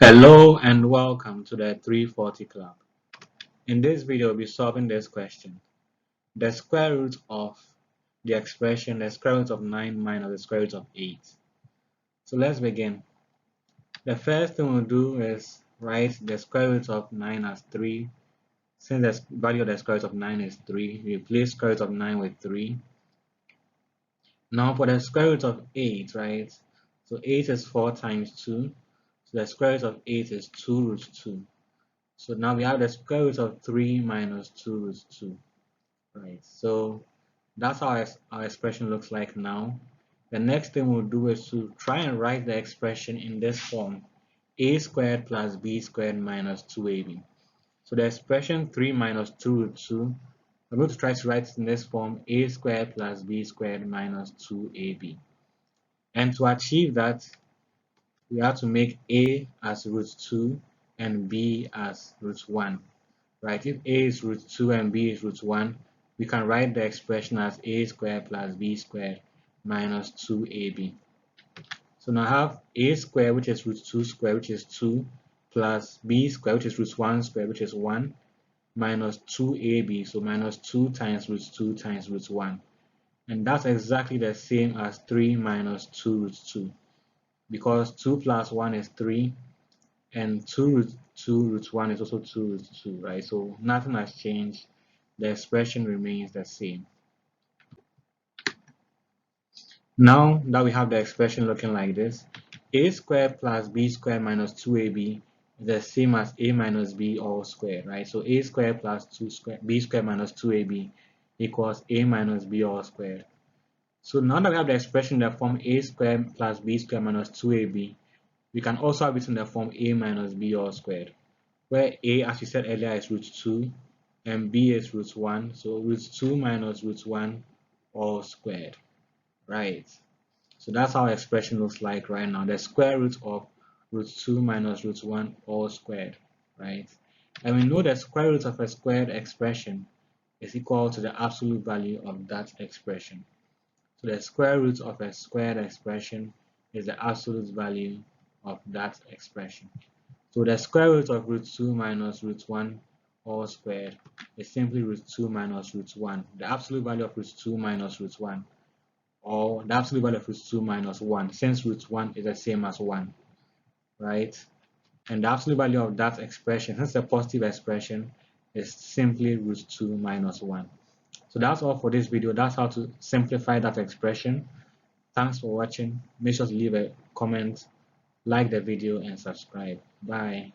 Hello and welcome to the 340 Club. In this video, we'll be solving this question. The square root of the expression the square root of 9 minus the square root of 8. So let's begin. The first thing we'll do is write the square root of 9 as 3. Since the value of the square root of 9 is 3, we replace square root of 9 with 3. Now for the square root of 8, right? So 8 is 4 times 2. So the square root of 8 is 2 root 2. So now we have the square root of 3 minus 2 root 2. Right, so that's how our expression looks like now. The next thing we'll do is to try and write the expression in this form: a squared plus b squared minus 2ab. So the expression 3 minus 2 root 2, I'm going to try to write it in this form: a squared plus b squared minus 2ab. And to achieve that, we have to make a as root 2 and b as root 1. Right, if a is root 2 and b is root 1, we can write the expression as a squared plus b squared minus 2ab. So now I have a squared, which is root 2 squared, which is 2, plus b squared, which is root 1 squared, which is 1, minus 2ab, so minus 2 times root 2 times root 1. And that's exactly the same as 3 minus 2 root 2, because 2 plus 1 is 3, and 2 root 2 root 1 is also 2 root 2, right? So nothing has changed. The expression remains the same. Now that we have the expression looking like this, a squared plus b squared minus 2ab is the same as a minus b all squared, right? So a squared plus b squared minus 2ab equals a minus b all squared. So now that we have the expression in the form a squared plus b squared minus 2ab, we can also have it in the form a minus b all squared, where a, as we said earlier, is root 2 and b is root 1, so root 2 minus root 1 all squared, right? So that's how our expression looks like right now: the square root of root 2 minus root 1 all squared, right? And we know the square root of a squared expression is equal to the absolute value of that expression. So the square root of a squared expression is the absolute value of that expression. So the square root of root 2 minus root 1 all squared is simply root 2 minus root 1. The absolute value of root 2 minus root 1, or the absolute value of root 2 minus 1, since root 1 is the same as 1, right? And the absolute value of that expression, since it's a positive expression, is simply root 2 minus 1. So that's all for this video. That's how to simplify that expression. Thanks for watching. Make sure to leave a comment, like the video, and subscribe. Bye.